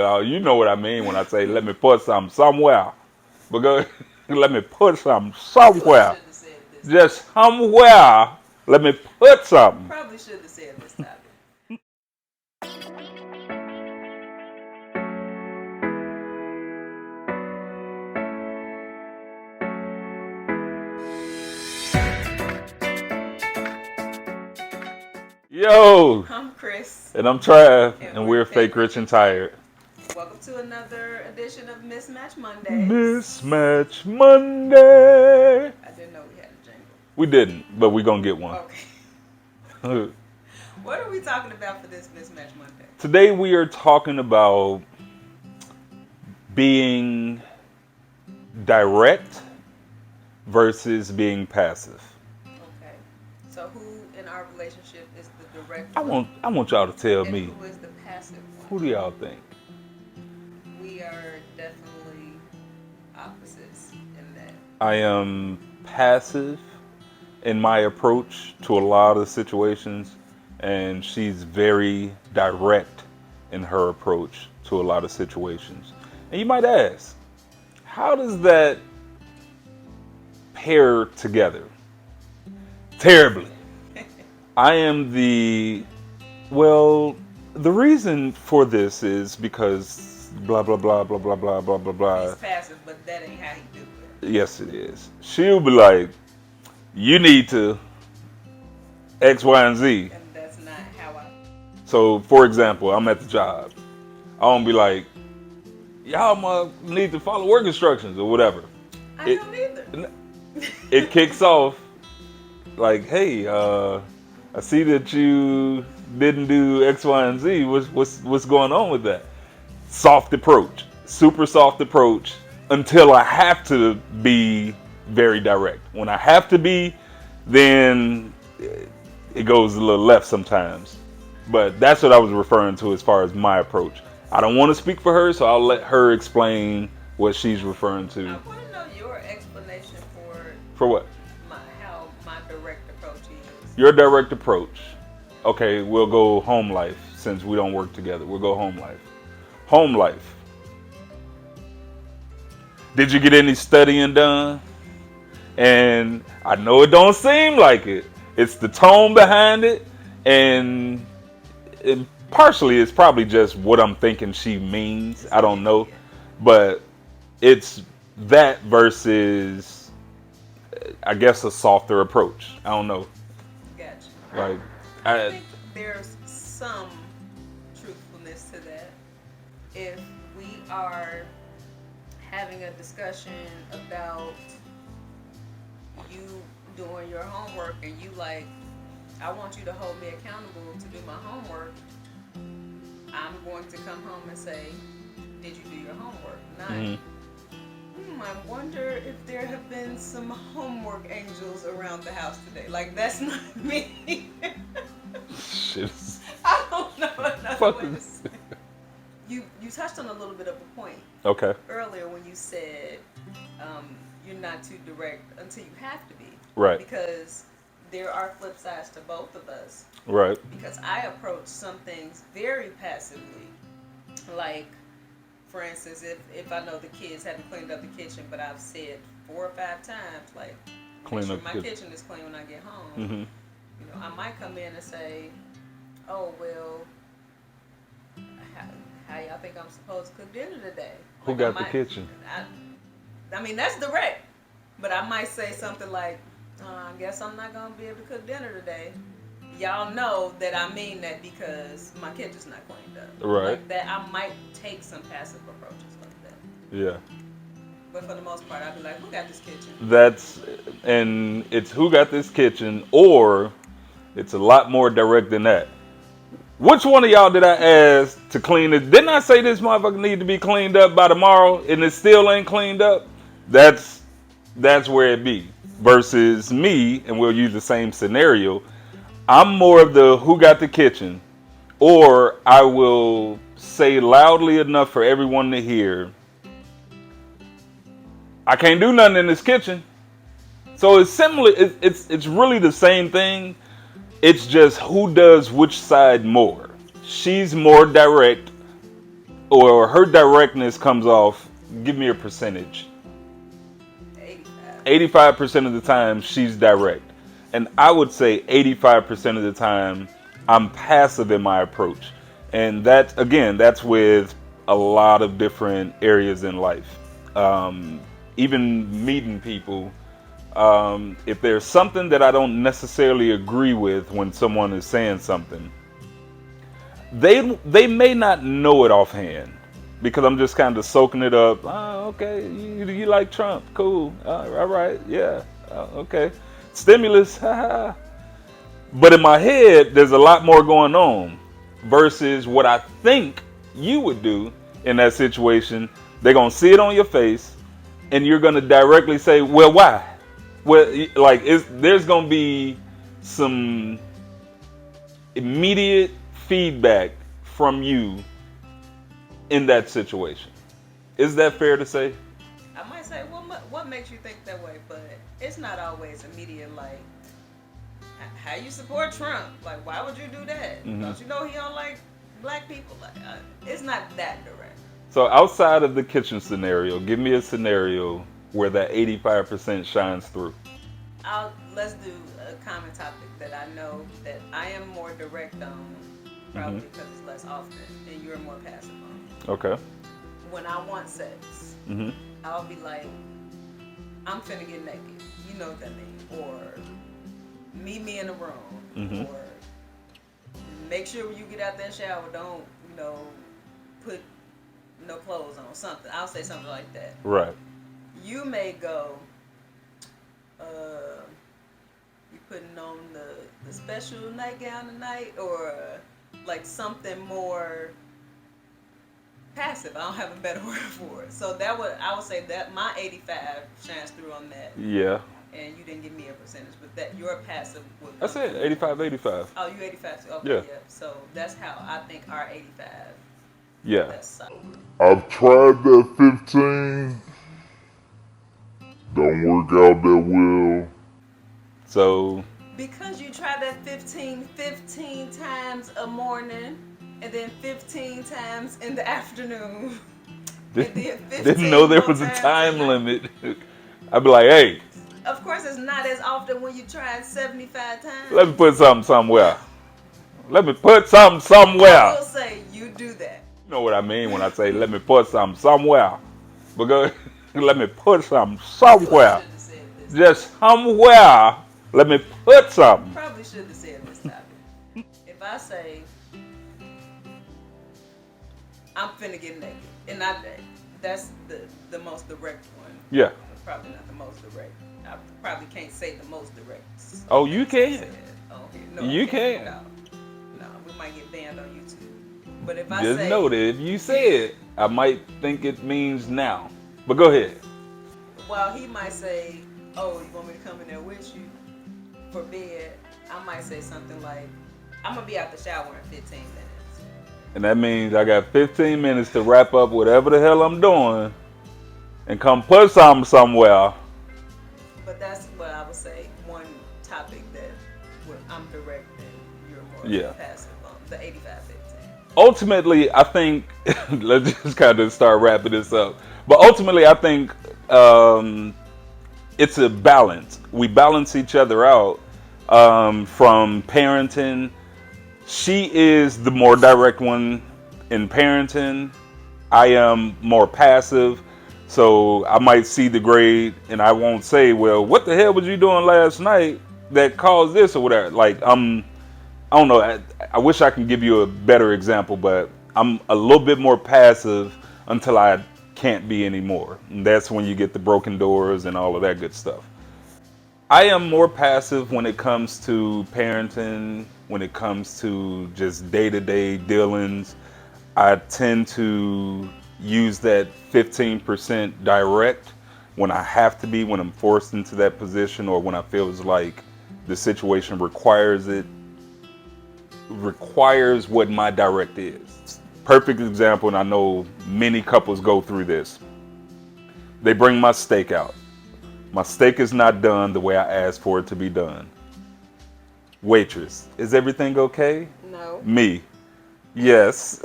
You know what I mean when I say let me put something somewhere. Because let me put something Probably somewhere. shouldn't have said this Just topic. somewhere. Let me put something. Probably shouldn't have said this topic. Yo, I'm Chris, and I'm Trav, and and we're we're fake fake rich rich and and tired. tired. Welcome to another edition of Mismatched Mondays. Mismatch Monday. I didn't know we had a jingle. We didn't, but we gonna get one. Okay. What are we talking about for this Mismatched Monday? Today we are talking about being direct versus being passive. Okay. So who in our relationship is the direct I one, want y'all to tell and me, who is the passive one? who do y'all think? We are definitely opposites in that. I am passive in my approach to a lot of situations, and she's very direct in her approach to a lot of situations. And you might ask, how does that pair together? Terribly. I am the reason for this is because blah, blah, blah, blah, blah, blah, blah, blah, He's blah. passive, but that ain't how he do it. Yes, it is. She'll be like, you need to X, Y, and Z. And that's not how I. So, for example, I'm at the job. I don't be like, y'all need to follow work instructions or whatever. I It don't either. it kicks off like, hey, I see that you didn't do X, Y, and Z. What's going on with that? Soft approach, super soft approach, until I have to be very direct. When I have to be, then it goes a little left sometimes. But that's what I was referring to as far as my approach. I don't want to speak for her, so I'll let her explain what she's referring I to. want to know your explanation for For what? how my direct approach is. Your direct approach. Okay, we'll go home life since we don't work together. We'll go home life. Home life. Did you get any studying done? And I know it don't seem like it. It's the tone behind it, and partially it's probably just what I'm thinking she means. I don't know, Yeah. but it's that versus, I guess, a softer approach. I don't know. Gotcha. Like, I I think there's some truthfulness to that. If we are having a discussion about you doing your homework and you like, I want you to hold me accountable to do my homework, I'm going to come home and say, did you do your homework? Not, mhm. I wonder if there have been some homework angels around the house today. Like, that's not me. Shit. I don't know another Fuck. way to say it. You touched on a little bit of a point Okay. earlier when you said you're not too direct until you have to be. Right. Because there are flip sides to both of us. Right. Because I approach some things very passively. Like, for instance, if I know the kids haven't cleaned up the kitchen, but I've said 4 or 5 times, like, make Clean sure up my the kitchen is clean when I get home. Mm-hmm. You know, I might come in and say, oh, well, how, how y'all think I'm supposed to cook dinner today? Who Like, got the kitchen? I mean, that's direct. But I might say something like, I guess I'm not going to be able to cook dinner today. Y'all know that I mean that because my kitchen's not cleaned up. Right. Like that, I might take some passive approaches like that. Yeah. But for the most part, I'd be like, who got this kitchen? And it's who got this kitchen, or it's a lot more direct than that. Which one of y'all did I ask to clean it? Didn't I say this motherfucker need to be cleaned up by tomorrow, and it still ain't cleaned up? That's where it be. Versus me, and we'll use the same scenario. I'm more of the who got the kitchen, or I will say loudly enough for everyone to hear, I can't do nothing in this kitchen. So it's similar. It's really the same thing. It's just who does which side more. She's more direct. or her directness comes off, give me a percentage. 85. 85% of the time she's direct. And I would say 85% of the time I'm passive in my approach. And that, again, that's with a lot of different areas in life. Even meeting people, if there's something that I don't necessarily agree with when someone is saying something, they may not know it offhand because I'm just kind of soaking it up. Oh, okay, you like Trump? Cool. All right, yeah, okay. Stimulus, haha. But in my head, there's a lot more going on versus what I think you would do in that situation. They're gonna see it on your face, and you're gonna directly say, "Well, why?" Well, like there's gonna be some immediate feedback from you in that situation. Is that fair to say? I might say, what makes you think that way? But it's not always immediate. Like, how you support Trump? Like, why would you do that? Mm-hmm. Don't you know he don't like black people? Like, it's not that direct. So outside of the kitchen scenario, give me a scenario where that 85% shines through. Let's do a common topic that I know that I am more direct on, probably because it's less often, and you're more passive on. Okay. When I want sex, Mm-hmm. I'll be like, I'm finna get naked. You know what that means. Or meet me in a room. Mm-hmm. Or make sure when you get out that shower, don't, put no clothes on. Something. I'll say something like that. Right. You may go, you putting on the special nightgown tonight, or like something more passive. I don't have a better word for it. So I would say that my 85 shines through on that. Yeah. And you didn't give me a percentage, but that your passive would. I said 85. Oh, you 85 too. Okay, Yeah. yeah. So that's how I think our 85. Yeah. That's solid. I've tried that 15. Don't work out that well. So Because you try that 15 times a morning, and then 15 times in the afternoon. didn't know there was a time limit. I'd be like, hey, Of course, it's not as often when you try it 75 times. let me put something somewhere. Let me put something I somewhere. will say you do that. You know what I mean when I say let me put something somewhere. Because let me put something somewhere. Shouldn't have said this. Just somewhere. Let me put something. Probably should have said this topic. If I say I'm finna get naked, and that's the most direct one. Yeah. Probably not the most direct. I probably can't say the most direct. Oh, you can. Oh, no, You I can't. can. No, we might get banned on YouTube. But if I Just say, know that if you say it, I might think it means now. But go ahead. well, he might say, oh, you want me to come in there with you for bed? I might say something like, I'm gonna be out the shower in 15 minutes. And that means I got 15 minutes to wrap up whatever the hell I'm doing and come put something somewhere. But that's what I would say. One topic that I'm direct and you're more passive on. The 85-15. Ultimately, I think, let's just kind of start wrapping this up. But ultimately, I think it's a balance. We balance each other out from parenting. She is the more direct one in parenting. I am more passive. So I might see the grade and I won't say, well, what the hell was you doing last night that caused this or whatever. Like, I don't know. I wish I can give you a better example, but I'm a little bit more passive until I can't be anymore. And that's when you get the broken doors and all of that good stuff. I am more passive when it comes to parenting, when it comes to just day-to-day dealings. I tend to use that 15% direct when I have to be, when I'm forced into that position, or when I feel like the situation requires what my direct is. Perfect example, and I know many couples go through this. They bring my steak out. My steak is not done the way I asked for it to be done. Waitress, is everything okay? No. Me, yes.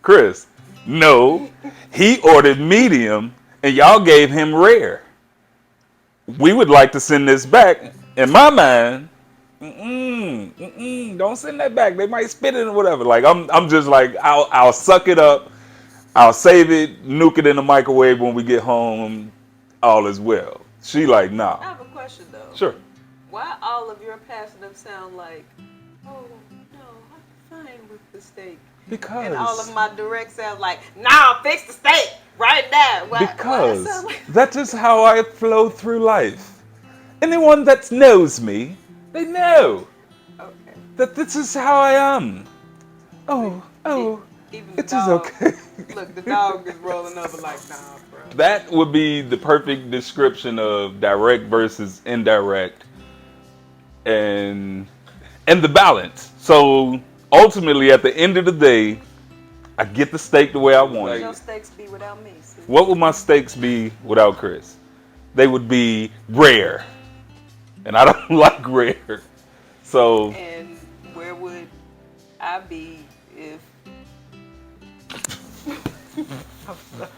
Chris, no, he ordered medium and y'all gave him rare. We would like to send this back. In my mind, don't send that back. They might spit it or whatever. Like I'm just like I'll suck it up. I'll save it, nuke it in the microwave when we get home. All is well. She like, I nah. have a question though. Sure. Why all of your passive sound like, oh no, I'm fine with the steak, Because and all of my direct sound like, nah, fix the steak right now. Why it because sound like- that is how I flow through life. Anyone that knows me, they know Okay. that this is how I am. Oh, Even the it is dog. okay. Look, the dog is rolling over like, nah, bro. That would be the perfect description of direct versus indirect, and the balance. So ultimately, at the end of the day, I get the steak the way I want Would it. your steaks be without me? See? What would my steaks be without Chris? They would be rare, and I don't like rare. So And where would I be if? I'm sorry.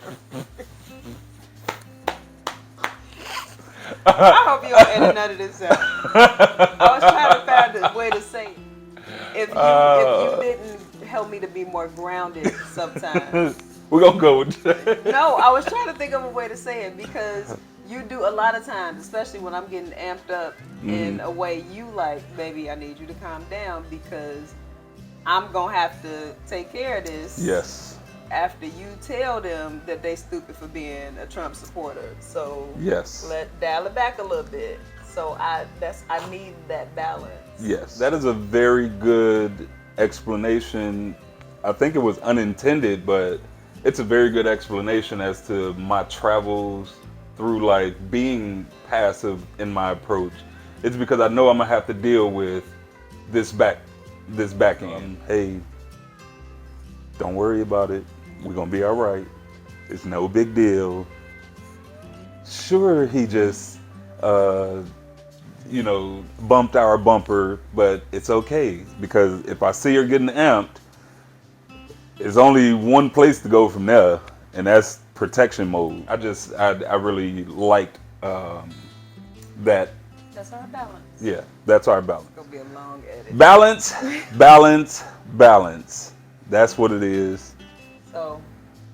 I hope you don't edit none of this out. I was trying to find a way to say it. If you didn't help me to be more grounded sometimes. we're gonna go with that. No, I was trying to think of a way to say it because you do a lot of times, especially when I'm getting amped up in a way you like, baby, I need you to calm down because I'm gonna have to take care of this. Yes. After you tell them that they stupid for being a Trump supporter. So Yes. dial it back a little bit. So I need that balance. Yes. That is a very good explanation. I think it was unintended, but it's a very good explanation as to my travels through life being passive in my approach. It's because I know I'm gonna have to deal with this back end. Hey, don't worry about it. We're gonna be all right. It's no big deal. Sure, he just bumped our bumper, but it's okay because if I see her getting amped, there's only one place to go from there, and that's protection mode. I really liked that. That's our balance. Yeah, that's our balance. It's gonna be a long edit. Balance, balance, balance. That's what it is. So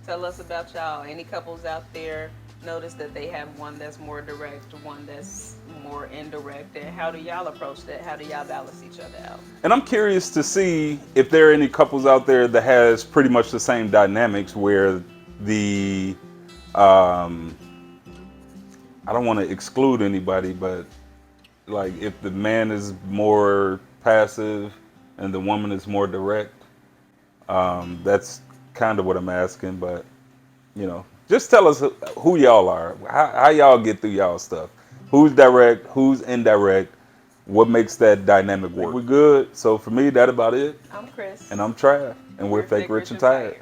tell us about y'all. Any couples out there notice that they have one that's more direct, one that's more indirect, and how do y'all approach that? How do y'all balance each other out? And I'm curious to see if there are any couples out there that has pretty much the same dynamics where the I don't want to exclude anybody, but like if the man is more passive and the woman is more direct, that's kind of what I'm asking. But just tell us who y'all are, how y'all get through y'all stuff, who's direct, who's indirect, what makes that dynamic work. We're good. So for me, that about it. I'm Chris. And I'm Trav, and we're Fake Rich and Tired.